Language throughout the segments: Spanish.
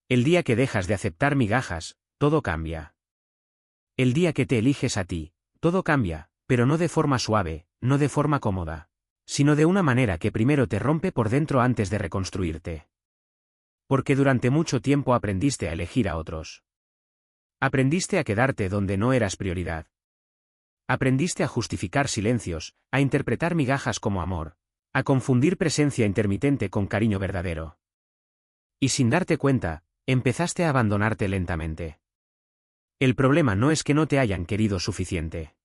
El día que dejas de aceptar migajas, todo cambia. El día que te eliges a ti, todo cambia, pero no de forma suave, no de forma cómoda, sino de una manera que primero te rompe por dentro antes de reconstruirte. Porque durante mucho tiempo aprendiste a elegir a otros. Aprendiste a quedarte donde no eras prioridad. Aprendiste a justificar silencios, a interpretar migajas como amor, a confundir presencia intermitente con cariño verdadero. Y sin darte cuenta, empezaste a abandonarte lentamente. El problema no es que no te hayan querido suficiente.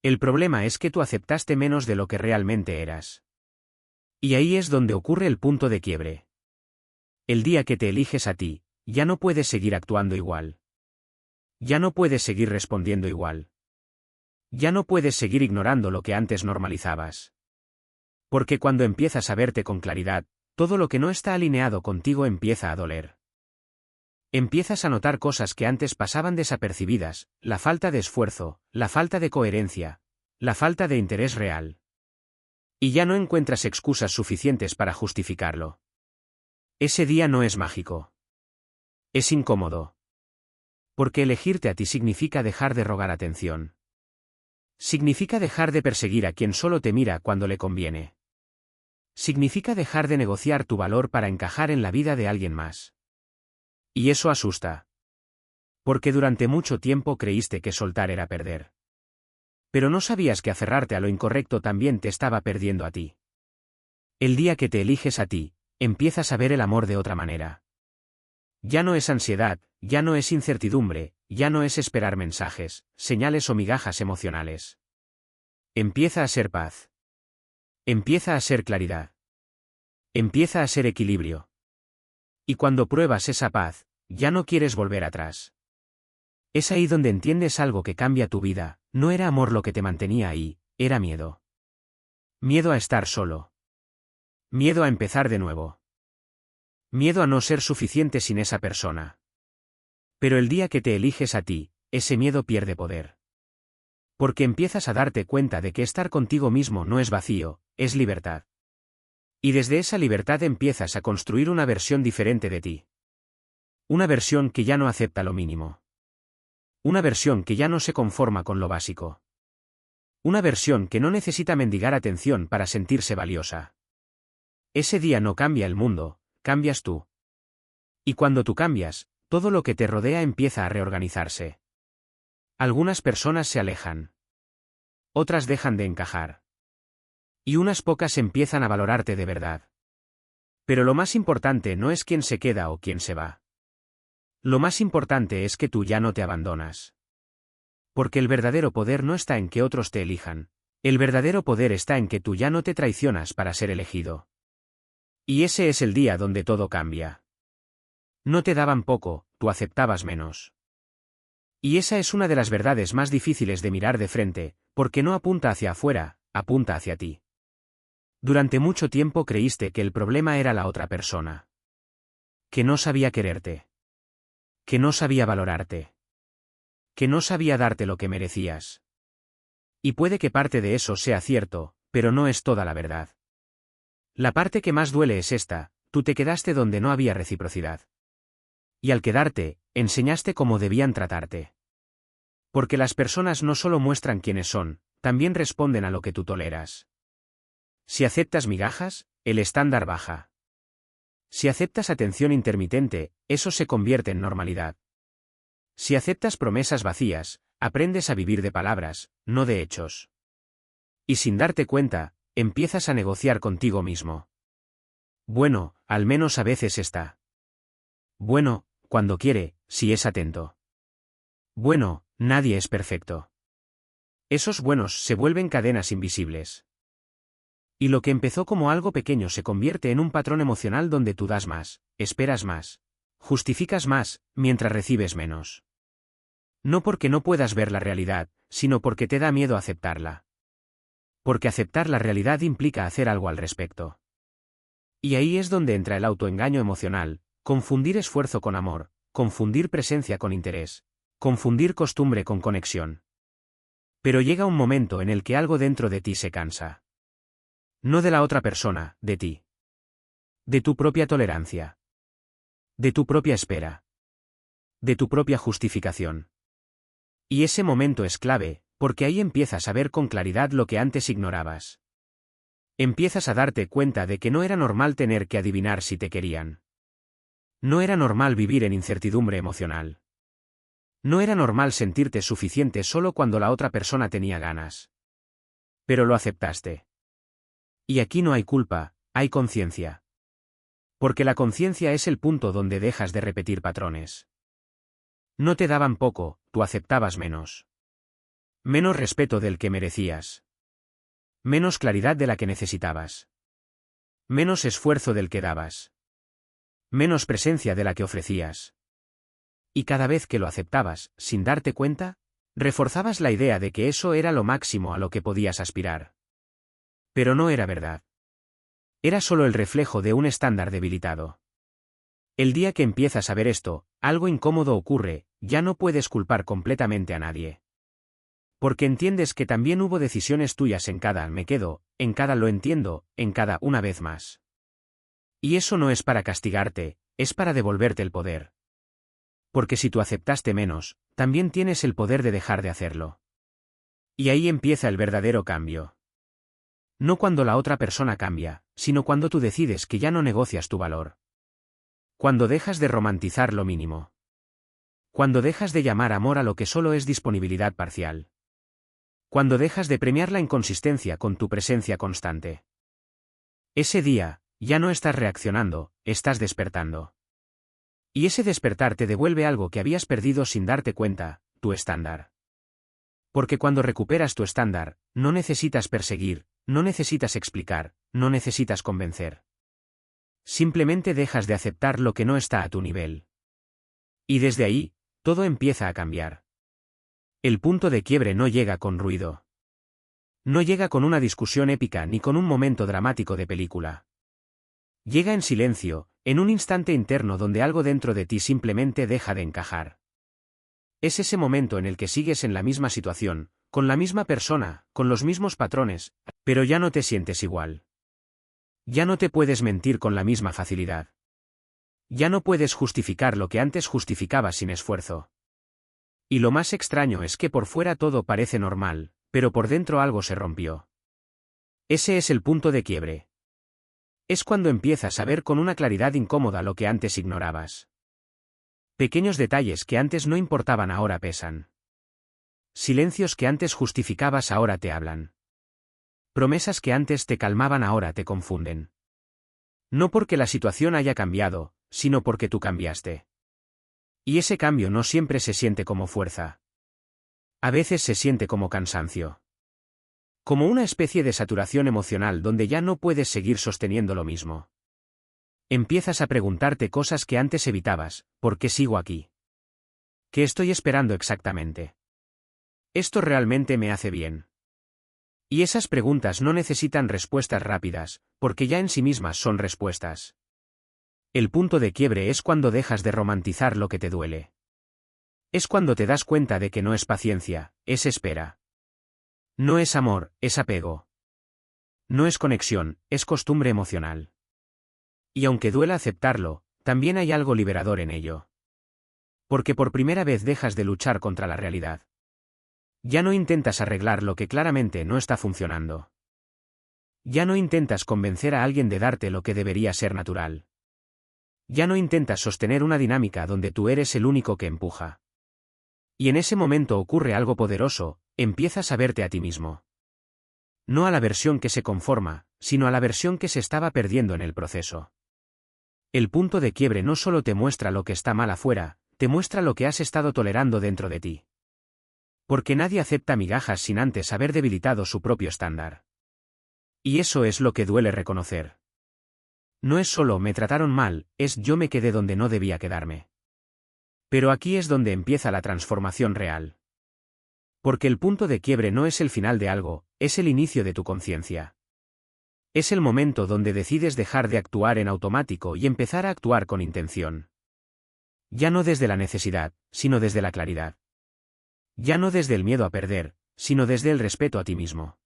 El problema es que tú aceptaste menos de lo que realmente eras. Y ahí es donde ocurre el punto de quiebre. El día que te eliges a ti, ya no puedes seguir actuando igual. Ya no puedes seguir respondiendo igual. Ya no puedes seguir ignorando lo que antes normalizabas. Porque cuando empiezas a verte con claridad, todo lo que no está alineado contigo empieza a doler. Empiezas a notar cosas que antes pasaban desapercibidas, la falta de esfuerzo, la falta de coherencia, la falta de interés real. Y ya no encuentras excusas suficientes para justificarlo. Ese día no es mágico. Es incómodo. Porque elegirte a ti significa dejar de rogar atención. Significa dejar de perseguir a quien solo te mira cuando le conviene. Significa dejar de negociar tu valor para encajar en la vida de alguien más. Y eso asusta. Porque durante mucho tiempo creíste que soltar era perder. Pero no sabías que aferrarte a lo incorrecto también te estaba perdiendo a ti. El día que te eliges a ti, empiezas a ver el amor de otra manera. Ya no es ansiedad, ya no es incertidumbre, ya no es esperar mensajes, señales o migajas emocionales. Empieza a ser paz. Empieza a ser claridad. Empieza a ser equilibrio. Y cuando pruebas esa paz, ya no quieres volver atrás. Es ahí donde entiendes algo que cambia tu vida, no era amor lo que te mantenía ahí, era miedo. Miedo a estar solo. Miedo a empezar de nuevo. Miedo a no ser suficiente sin esa persona. Pero el día que te eliges a ti, ese miedo pierde poder. Porque empiezas a darte cuenta de que estar contigo mismo no es vacío, es libertad. Y desde esa libertad empiezas a construir una versión diferente de ti. Una versión que ya no acepta lo mínimo. Una versión que ya no se conforma con lo básico. Una versión que no necesita mendigar atención para sentirse valiosa. Ese día no cambia el mundo, cambias tú. Y cuando tú cambias, todo lo que te rodea empieza a reorganizarse. Algunas personas se alejan. Otras dejan de encajar. Y unas pocas empiezan a valorarte de verdad. Pero lo más importante no es quién se queda o quién se va. Lo más importante es que tú ya no te abandonas. Porque el verdadero poder no está en que otros te elijan. El verdadero poder está en que tú ya no te traicionas para ser elegido. Y ese es el día donde todo cambia. No te daban poco, tú aceptabas menos. Y esa es una de las verdades más difíciles de mirar de frente, porque no apunta hacia afuera, apunta hacia ti. Durante mucho tiempo creíste que el problema era la otra persona. Que no sabía quererte. Que no sabía valorarte. Que no sabía darte lo que merecías. Y puede que parte de eso sea cierto, pero no es toda la verdad. La parte que más duele es esta: tú te quedaste donde no había reciprocidad. Y al quedarte, enseñaste cómo debían tratarte. Porque las personas no solo muestran quiénes son, también responden a lo que tú toleras. Si aceptas migajas, el estándar baja. Si aceptas atención intermitente, eso se convierte en normalidad. Si aceptas promesas vacías, aprendes a vivir de palabras, no de hechos. Y sin darte cuenta, empiezas a negociar contigo mismo. Bueno, al menos a veces está. Bueno, cuando quiere, si es atento. Bueno, nadie es perfecto. Esos buenos se vuelven cadenas invisibles. Y lo que empezó como algo pequeño se convierte en un patrón emocional donde tú das más, esperas más, justificas más, mientras recibes menos. No porque no puedas ver la realidad, sino porque te da miedo aceptarla. Porque aceptar la realidad implica hacer algo al respecto. Y ahí es donde entra el autoengaño emocional, confundir esfuerzo con amor, confundir presencia con interés, confundir costumbre con conexión. Pero llega un momento en el que algo dentro de ti se cansa. No de la otra persona, de ti. De tu propia tolerancia. De tu propia espera. De tu propia justificación. Y ese momento es clave, porque ahí empiezas a ver con claridad lo que antes ignorabas. Empiezas a darte cuenta de que no era normal tener que adivinar si te querían. No era normal vivir en incertidumbre emocional. No era normal sentirte suficiente solo cuando la otra persona tenía ganas. Pero lo aceptaste. Y aquí no hay culpa, hay conciencia. Porque la conciencia es el punto donde dejas de repetir patrones. No te daban poco, tú aceptabas menos. Menos respeto del que merecías. Menos claridad de la que necesitabas. Menos esfuerzo del que dabas. Menos presencia de la que ofrecías. Y cada vez que lo aceptabas, sin darte cuenta, reforzabas la idea de que eso era lo máximo a lo que podías aspirar. Pero no era verdad. Era solo el reflejo de un estándar debilitado. El día que empiezas a ver esto, algo incómodo ocurre, ya no puedes culpar completamente a nadie. Porque entiendes que también hubo decisiones tuyas en cada me quedo, en cada lo entiendo, en cada una vez más. Y eso no es para castigarte, es para devolverte el poder. Porque si tú aceptaste menos, también tienes el poder de dejar de hacerlo. Y ahí empieza el verdadero cambio. No cuando la otra persona cambia, sino cuando tú decides que ya no negocias tu valor. Cuando dejas de romantizar lo mínimo. Cuando dejas de llamar amor a lo que solo es disponibilidad parcial. Cuando dejas de premiar la inconsistencia con tu presencia constante. Ese día, ya no estás reaccionando, estás despertando. Y ese despertar te devuelve algo que habías perdido sin darte cuenta, tu estándar. Porque cuando recuperas tu estándar, no necesitas perseguir, no necesitas explicar, no necesitas convencer. Simplemente dejas de aceptar lo que no está a tu nivel. Y desde ahí, todo empieza a cambiar. El punto de quiebre no llega con ruido. No llega con una discusión épica ni con un momento dramático de película. Llega en silencio, en un instante interno donde algo dentro de ti simplemente deja de encajar. Es ese momento en el que sigues en la misma situación, con la misma persona, con los mismos patrones, pero ya no te sientes igual. Ya no te puedes mentir con la misma facilidad. Ya no puedes justificar lo que antes justificabas sin esfuerzo. Y lo más extraño es que por fuera todo parece normal, pero por dentro algo se rompió. Ese es el punto de quiebre. Es cuando empiezas a ver con una claridad incómoda lo que antes ignorabas. Pequeños detalles que antes no importaban ahora pesan. Silencios que antes justificabas ahora te hablan. Promesas que antes te calmaban ahora te confunden. No porque la situación haya cambiado, sino porque tú cambiaste. Y ese cambio no siempre se siente como fuerza. A veces se siente como cansancio. Como una especie de saturación emocional donde ya no puedes seguir sosteniendo lo mismo. Empiezas a preguntarte cosas que antes evitabas, ¿por qué sigo aquí? ¿Qué estoy esperando exactamente? ¿Esto realmente me hace bien? Y esas preguntas no necesitan respuestas rápidas, porque ya en sí mismas son respuestas. El punto de quiebre es cuando dejas de romantizar lo que te duele. Es cuando te das cuenta de que no es paciencia, es espera. No es amor, es apego. No es conexión, es costumbre emocional. Y aunque duela aceptarlo, también hay algo liberador en ello. Porque por primera vez dejas de luchar contra la realidad. Ya no intentas arreglar lo que claramente no está funcionando. Ya no intentas convencer a alguien de darte lo que debería ser natural. Ya no intentas sostener una dinámica donde tú eres el único que empuja. Y en ese momento ocurre algo poderoso, empiezas a verte a ti mismo. No a la versión que se conforma, sino a la versión que se estaba perdiendo en el proceso. El punto de quiebre no solo te muestra lo que está mal afuera, te muestra lo que has estado tolerando dentro de ti. Porque nadie acepta migajas sin antes haber debilitado su propio estándar. Y eso es lo que duele reconocer. No es solo me trataron mal, es yo me quedé donde no debía quedarme. Pero aquí es donde empieza la transformación real. Porque el punto de quiebre no es el final de algo, es el inicio de tu conciencia. Es el momento donde decides dejar de actuar en automático y empezar a actuar con intención. Ya no desde la necesidad, sino desde la claridad. Ya no desde el miedo a perder, sino desde el respeto a ti mismo.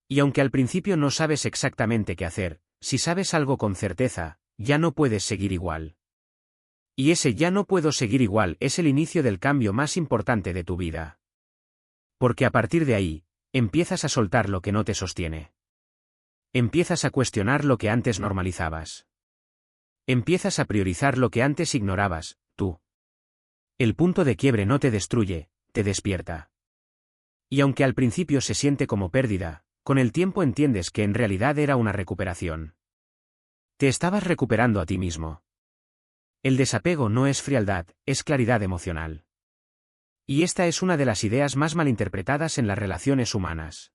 Y aunque al principio no sabes exactamente qué hacer, si sabes algo con certeza, ya no puedes seguir igual. Y ese ya no puedo seguir igual es el inicio del cambio más importante de tu vida. Porque a partir de ahí, empiezas a soltar lo que no te sostiene. Empiezas a cuestionar lo que antes normalizabas. Empiezas a priorizar lo que antes ignorabas, tú. El punto de quiebre no te destruye, te despierta. Y aunque al principio se siente como pérdida, con el tiempo entiendes que en realidad era una recuperación. Te estabas recuperando a ti mismo. El desapego no es frialdad, es claridad emocional. Y esta es una de las ideas más malinterpretadas en las relaciones humanas.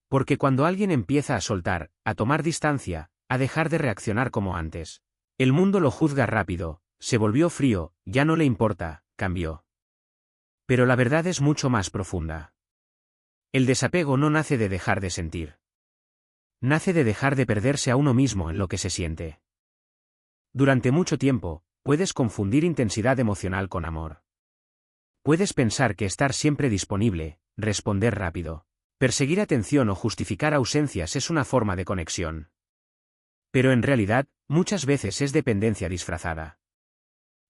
Porque cuando alguien empieza a soltar, a tomar distancia, a dejar de reaccionar como antes, el mundo lo juzga rápido, se volvió frío, ya no le importa, cambió. Pero la verdad es mucho más profunda. El desapego no nace de dejar de sentir. Nace de dejar de perderse a uno mismo en lo que se siente. Durante mucho tiempo, puedes confundir intensidad emocional con amor. Puedes pensar que estar siempre disponible, responder rápido, perseguir atención o justificar ausencias es una forma de conexión. Pero en realidad, muchas veces es dependencia disfrazada.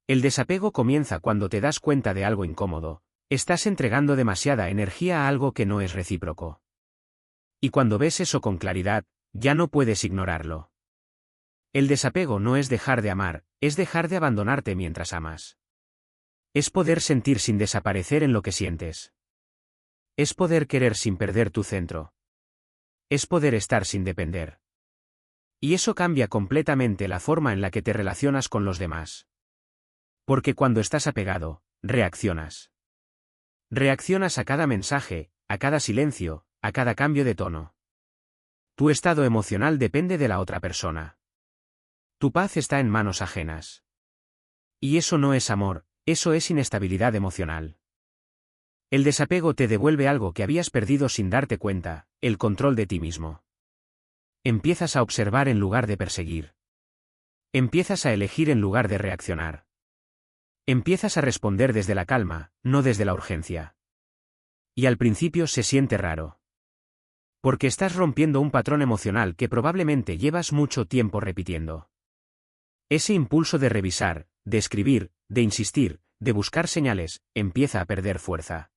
El desapego comienza cuando te das cuenta de algo incómodo, estás entregando demasiada energía a algo que no es recíproco. Y cuando ves eso con claridad, ya no puedes ignorarlo. El desapego no es dejar de amar, es dejar de abandonarte mientras amas. Es poder sentir sin desaparecer en lo que sientes. Es poder querer sin perder tu centro. Es poder estar sin depender. Y eso cambia completamente la forma en la que te relacionas con los demás. Porque cuando estás apegado, reaccionas. Reaccionas a cada mensaje, a cada silencio, a cada cambio de tono. Tu estado emocional depende de la otra persona. Tu paz está en manos ajenas. Y eso no es amor, eso es inestabilidad emocional. El desapego te devuelve algo que habías perdido sin darte cuenta, el control de ti mismo. Empiezas a observar en lugar de perseguir. Empiezas a elegir en lugar de reaccionar. Empiezas a responder desde la calma, no desde la urgencia. Y al principio se siente raro. Porque estás rompiendo un patrón emocional que probablemente llevas mucho tiempo repitiendo. Ese impulso de revisar, de escribir, de insistir, de buscar señales, empieza a perder fuerza.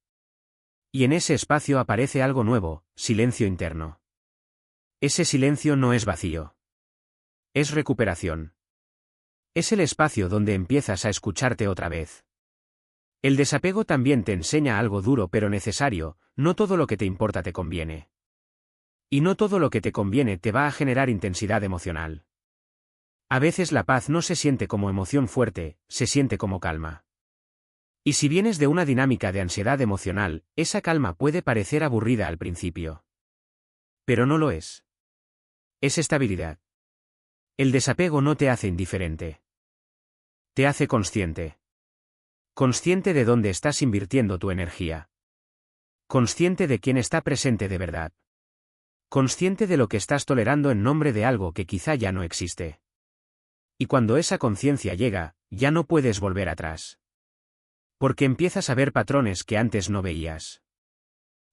Y en ese espacio aparece algo nuevo, silencio interno. Ese silencio no es vacío. Es recuperación. Es el espacio donde empiezas a escucharte otra vez. El desapego también te enseña algo duro pero necesario, no todo lo que te importa te conviene. Y no todo lo que te conviene te va a generar intensidad emocional. A veces la paz no se siente como emoción fuerte, se siente como calma. Y si vienes de una dinámica de ansiedad emocional, esa calma puede parecer aburrida al principio. Pero no lo es. Es estabilidad. El desapego no te hace indiferente. Te hace consciente. Consciente de dónde estás invirtiendo tu energía. Consciente de quién está presente de verdad. Consciente de lo que estás tolerando en nombre de algo que quizá ya no existe. Y cuando esa conciencia llega, ya no puedes volver atrás. Porque empiezas a ver patrones que antes no veías.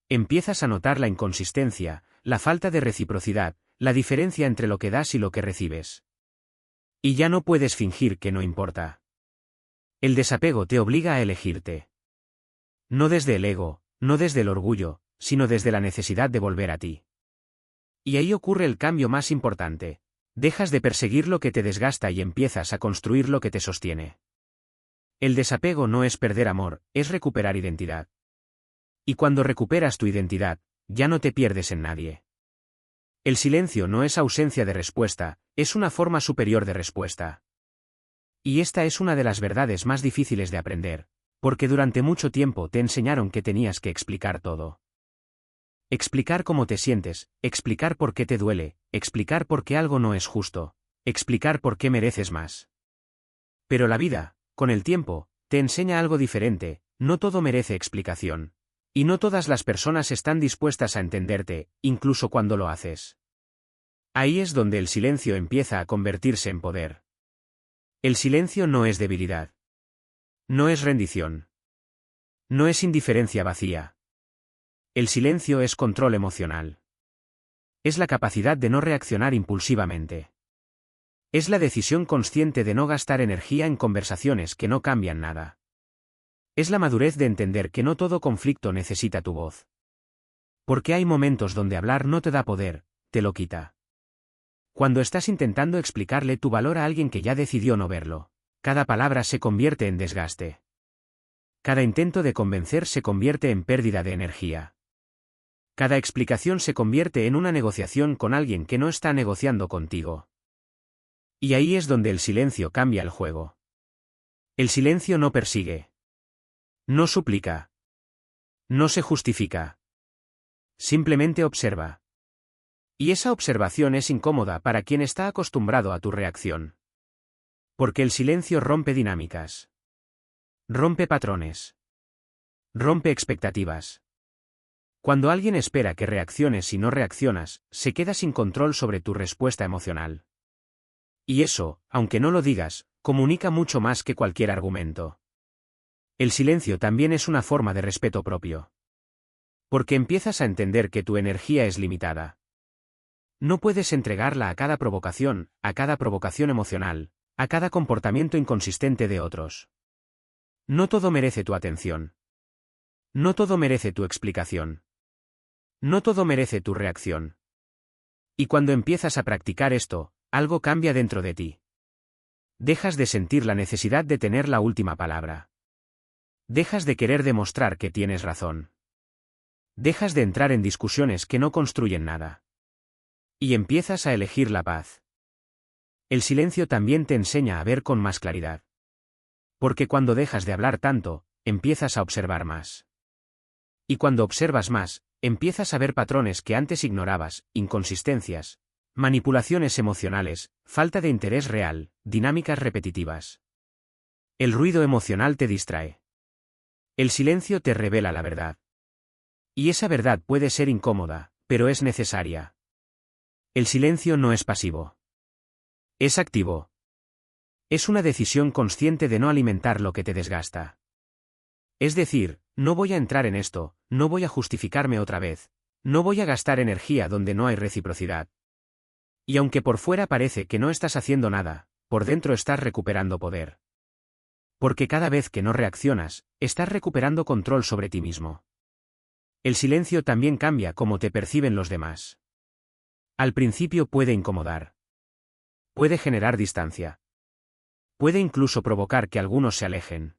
Empiezas a notar la inconsistencia, la falta de reciprocidad, la diferencia entre lo que das y lo que recibes. Y ya no puedes fingir que no importa. El desapego te obliga a elegirte. No desde el ego, no desde el orgullo, sino desde la necesidad de volver a ti. Y ahí ocurre el cambio más importante. Dejas de perseguir lo que te desgasta y empiezas a construir lo que te sostiene. El desapego no es perder amor, es recuperar identidad. Y cuando recuperas tu identidad, ya no te pierdes en nadie. El silencio no es ausencia de respuesta, es una forma superior de respuesta. Y esta es una de las verdades más difíciles de aprender, porque durante mucho tiempo te enseñaron que tenías que explicar todo. Explicar cómo te sientes, explicar por qué te duele, explicar por qué algo no es justo, explicar por qué mereces más. Pero la vida, con el tiempo, te enseña algo diferente, no todo merece explicación. Y no todas las personas están dispuestas a entenderte, incluso cuando lo haces. Ahí es donde el silencio empieza a convertirse en poder. El silencio no es debilidad. No es rendición. No es indiferencia vacía. El silencio es control emocional. Es la capacidad de no reaccionar impulsivamente. Es la decisión consciente de no gastar energía en conversaciones que no cambian nada. Es la madurez de entender que no todo conflicto necesita tu voz. Porque hay momentos donde hablar no te da poder, te lo quita. Cuando estás intentando explicarle tu valor a alguien que ya decidió no verlo, cada palabra se convierte en desgaste. Cada intento de convencer se convierte en pérdida de energía. Cada explicación se convierte en una negociación con alguien que no está negociando contigo. Y ahí es donde el silencio cambia el juego. El silencio no persigue. No suplica. No se justifica. Simplemente observa. Y esa observación es incómoda para quien está acostumbrado a tu reacción. Porque el silencio rompe dinámicas. Rompe patrones. Rompe expectativas. Cuando alguien espera que reacciones y no reaccionas, se queda sin control sobre tu respuesta emocional. Y eso, aunque no lo digas, comunica mucho más que cualquier argumento. El silencio también es una forma de respeto propio. Porque empiezas a entender que tu energía es limitada. No puedes entregarla a cada provocación emocional, a cada comportamiento inconsistente de otros. No todo merece tu atención. No todo merece tu explicación. No todo merece tu reacción. Y cuando empiezas a practicar esto, algo cambia dentro de ti. Dejas de sentir la necesidad de tener la última palabra. Dejas de querer demostrar que tienes razón. Dejas de entrar en discusiones que no construyen nada. Y empiezas a elegir la paz. El silencio también te enseña a ver con más claridad. Porque cuando dejas de hablar tanto, empiezas a observar más. Y cuando observas más, empiezas a ver patrones que antes ignorabas, inconsistencias, manipulaciones emocionales, falta de interés real, dinámicas repetitivas. El ruido emocional te distrae. El silencio te revela la verdad. Y esa verdad puede ser incómoda, pero es necesaria. El silencio no es pasivo. Es activo. Es una decisión consciente de no alimentar lo que te desgasta. Es decir, no voy a entrar en esto, no voy a justificarme otra vez, no voy a gastar energía donde no hay reciprocidad. Y aunque por fuera parece que no estás haciendo nada, por dentro estás recuperando poder. Porque cada vez que no reaccionas, estás recuperando control sobre ti mismo. El silencio también cambia cómo te perciben los demás. Al principio puede incomodar. Puede generar distancia. Puede incluso provocar que algunos se alejen.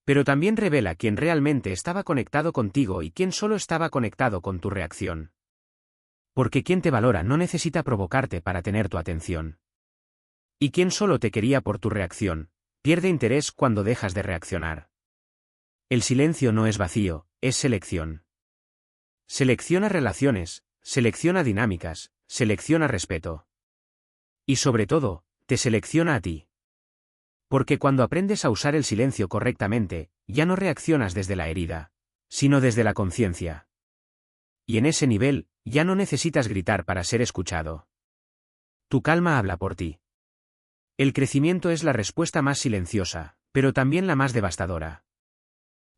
Pero también revela quién realmente estaba conectado contigo y quién solo estaba conectado con tu reacción. Porque quien te valora no necesita provocarte para tener tu atención. Y quien solo te quería por tu reacción, pierde interés cuando dejas de reaccionar. El silencio no es vacío, es selección. Selecciona relaciones, selecciona dinámicas, selecciona respeto. Y sobre todo, te selecciona a ti. Porque cuando aprendes a usar el silencio correctamente, ya no reaccionas desde la herida, sino desde la conciencia. Y en ese nivel, ya no necesitas gritar para ser escuchado. Tu calma habla por ti. El crecimiento es la respuesta más silenciosa, pero también la más devastadora.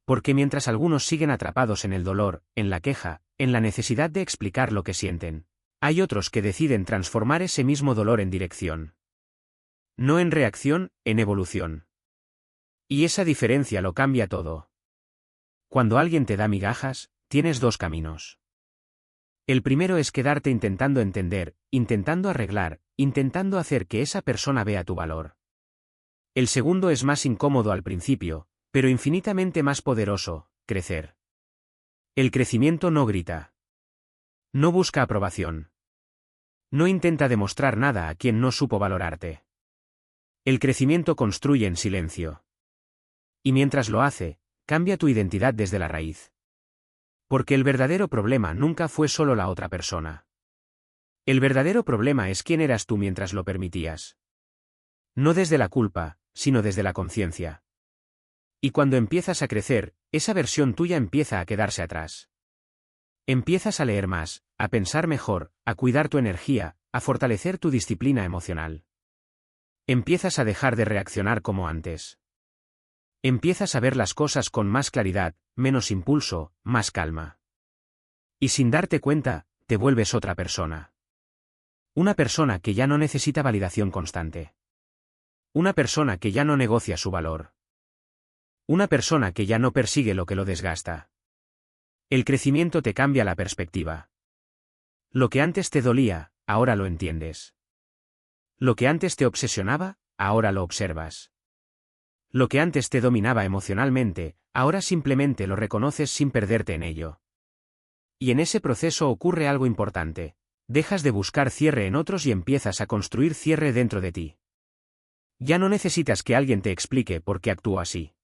Porque mientras algunos siguen atrapados en el dolor, en la queja, en la necesidad de explicar lo que sienten, hay otros que deciden transformar ese mismo dolor en dirección. No en reacción, en evolución. Y esa diferencia lo cambia todo. Cuando alguien te da migajas, tienes dos caminos. El primero es quedarte intentando entender, intentando arreglar, intentando hacer que esa persona vea tu valor. El segundo es más incómodo al principio, pero infinitamente más poderoso, crecer. El crecimiento no grita. No busca aprobación. No intenta demostrar nada a quien no supo valorarte. El crecimiento construye en silencio. Y mientras lo hace, cambia tu identidad desde la raíz. Porque el verdadero problema nunca fue solo la otra persona. El verdadero problema es quién eras tú mientras lo permitías. No desde la culpa, sino desde la conciencia. Y cuando empiezas a crecer, esa versión tuya empieza a quedarse atrás. Empiezas a leer más, a pensar mejor, a cuidar tu energía, a fortalecer tu disciplina emocional. Empiezas a dejar de reaccionar como antes. Empiezas a ver las cosas con más claridad, menos impulso, más calma. Y sin darte cuenta, te vuelves otra persona. Una persona que ya no necesita validación constante. Una persona que ya no negocia su valor. Una persona que ya no persigue lo que lo desgasta. El crecimiento te cambia la perspectiva. Lo que antes te dolía, ahora lo entiendes. Lo que antes te obsesionaba, ahora lo observas. Lo que antes te dominaba emocionalmente, ahora simplemente lo reconoces sin perderte en ello. Y en ese proceso ocurre algo importante. Dejas de buscar cierre en otros y empiezas a construir cierre dentro de ti. Ya no necesitas que alguien te explique por qué actúa así.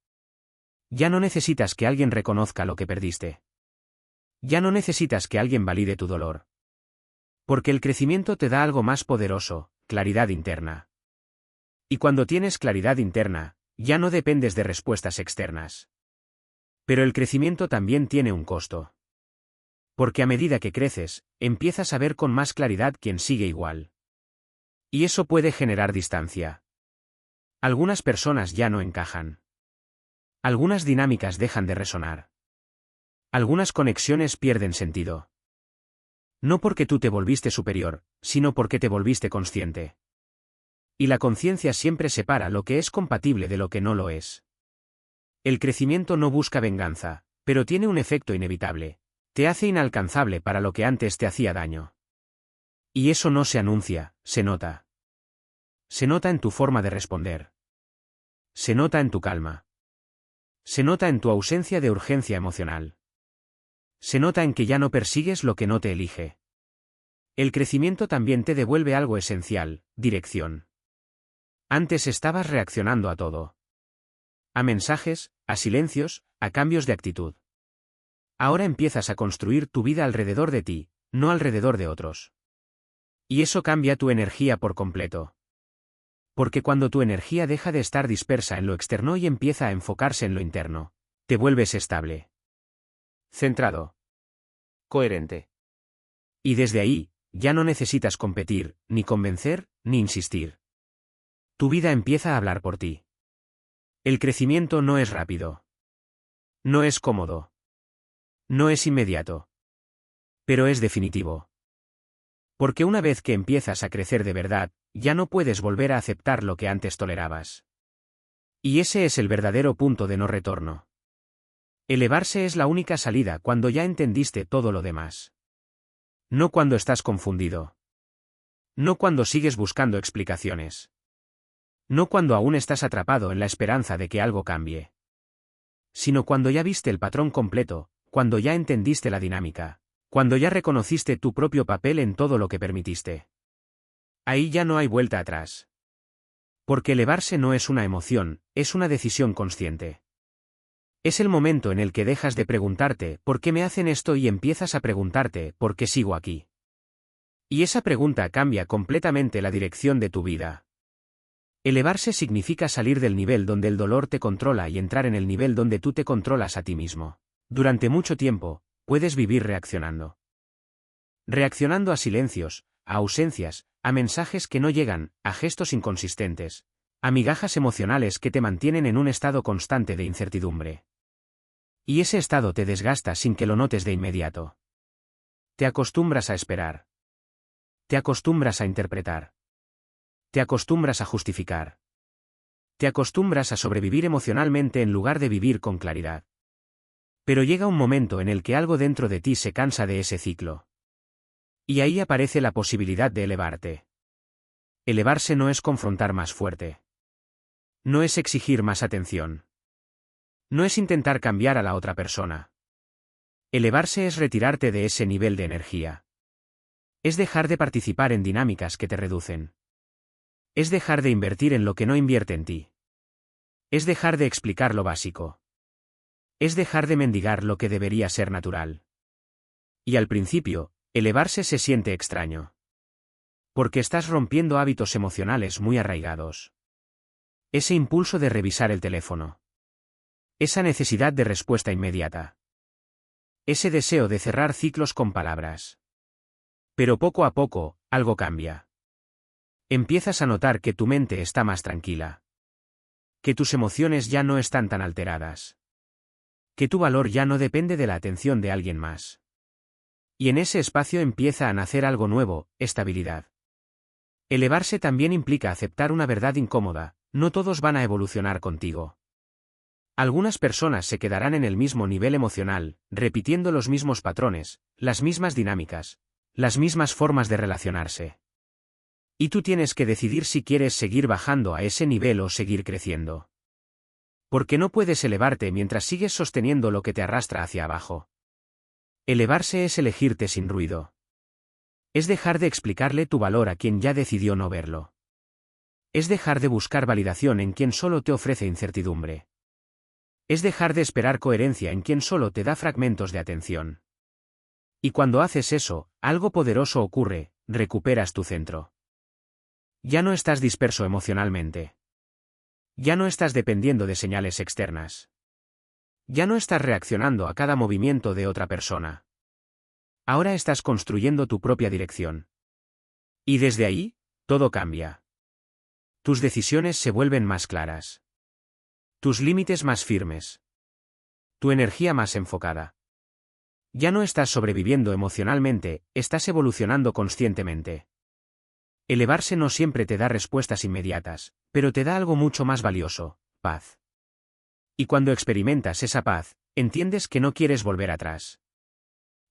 Ya no necesitas que alguien reconozca lo que perdiste. Ya no necesitas que alguien valide tu dolor. Porque el crecimiento te da algo más poderoso, claridad interna. Y cuando tienes claridad interna, ya no dependes de respuestas externas. Pero el crecimiento también tiene un costo. Porque a medida que creces, empiezas a ver con más claridad quién sigue igual. Y eso puede generar distancia. Algunas personas ya no encajan. Algunas dinámicas dejan de resonar. Algunas conexiones pierden sentido. No porque tú te volviste superior, sino porque te volviste consciente. Y la conciencia siempre separa lo que es compatible de lo que no lo es. El crecimiento no busca venganza, pero tiene un efecto inevitable. Te hace inalcanzable para lo que antes te hacía daño. Y eso no se anuncia, se nota. Se nota en tu forma de responder. Se nota en tu calma. Se nota en tu ausencia de urgencia emocional. Se nota en que ya no persigues lo que no te elige. El crecimiento también te devuelve algo esencial, dirección. Antes estabas reaccionando a todo. A mensajes, a silencios, a cambios de actitud. Ahora empiezas a construir tu vida alrededor de ti, no alrededor de otros. Y eso cambia tu energía por completo. Porque cuando tu energía deja de estar dispersa en lo externo y empieza a enfocarse en lo interno, te vuelves estable. Centrado. Coherente. Y desde ahí, ya no necesitas competir, ni convencer, ni insistir. Tu vida empieza a hablar por ti. El crecimiento no es rápido. No es cómodo. No es inmediato. Pero es definitivo. Porque una vez que empiezas a crecer de verdad, ya no puedes volver a aceptar lo que antes tolerabas. Y ese es el verdadero punto de no retorno. Elevarse es la única salida cuando ya entendiste todo lo demás. No cuando estás confundido. No cuando sigues buscando explicaciones. No cuando aún estás atrapado en la esperanza de que algo cambie. Sino cuando ya viste el patrón completo, cuando ya entendiste la dinámica, cuando ya reconociste tu propio papel en todo lo que permitiste. Ahí ya no hay vuelta atrás. Porque elevarse no es una emoción, es una decisión consciente. Es el momento en el que dejas de preguntarte ¿por qué me hacen esto? Y empiezas a preguntarte ¿por qué sigo aquí? Y esa pregunta cambia completamente la dirección de tu vida. Elevarse significa salir del nivel donde el dolor te controla y entrar en el nivel donde tú te controlas a ti mismo. Durante mucho tiempo, puedes vivir reaccionando. Reaccionando a silencios, a ausencias, a mensajes que no llegan, a gestos inconsistentes, a migajas emocionales que te mantienen en un estado constante de incertidumbre. Y ese estado te desgasta sin que lo notes de inmediato. Te acostumbras a esperar. Te acostumbras a interpretar. Te acostumbras a justificar. Te acostumbras a sobrevivir emocionalmente en lugar de vivir con claridad. Pero llega un momento en el que algo dentro de ti se cansa de ese ciclo. Y ahí aparece la posibilidad de elevarte. Elevarse no es confrontar más fuerte. No es exigir más atención. No es intentar cambiar a la otra persona. Elevarse es retirarte de ese nivel de energía. Es dejar de participar en dinámicas que te reducen. Es dejar de invertir en lo que no invierte en ti. Es dejar de explicar lo básico. Es dejar de mendigar lo que debería ser natural. Y al principio, elevarse se siente extraño. Porque estás rompiendo hábitos emocionales muy arraigados. Ese impulso de revisar el teléfono. Esa necesidad de respuesta inmediata. Ese deseo de cerrar ciclos con palabras. Pero poco a poco, algo cambia. Empiezas a notar que tu mente está más tranquila. Que tus emociones ya no están tan alteradas. Que tu valor ya no depende de la atención de alguien más. Y en ese espacio empieza a nacer algo nuevo, estabilidad. Elevarse también implica aceptar una verdad incómoda: no todos van a evolucionar contigo. Algunas personas se quedarán en el mismo nivel emocional, repitiendo los mismos patrones, las mismas dinámicas, las mismas formas de relacionarse. Y tú tienes que decidir si quieres seguir bajando a ese nivel o seguir creciendo. Porque no puedes elevarte mientras sigues sosteniendo lo que te arrastra hacia abajo. Elevarse es elegirte sin ruido. Es dejar de explicarle tu valor a quien ya decidió no verlo. Es dejar de buscar validación en quien solo te ofrece incertidumbre. Es dejar de esperar coherencia en quien solo te da fragmentos de atención. Y cuando haces eso, algo poderoso ocurre: recuperas tu centro. Ya no estás disperso emocionalmente. Ya no estás dependiendo de señales externas. Ya no estás reaccionando a cada movimiento de otra persona. Ahora estás construyendo tu propia dirección. Y desde ahí, todo cambia. Tus decisiones se vuelven más claras. Tus límites más firmes. Tu energía más enfocada. Ya no estás sobreviviendo emocionalmente, estás evolucionando conscientemente. Elevarse no siempre te da respuestas inmediatas, pero te da algo mucho más valioso: paz. Y cuando experimentas esa paz, entiendes que no quieres volver atrás.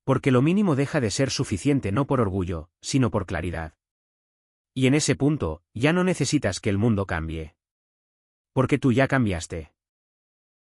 Porque lo mínimo deja de ser suficiente, no por orgullo, sino por claridad. Y en ese punto, ya no necesitas que el mundo cambie. Porque tú ya cambiaste.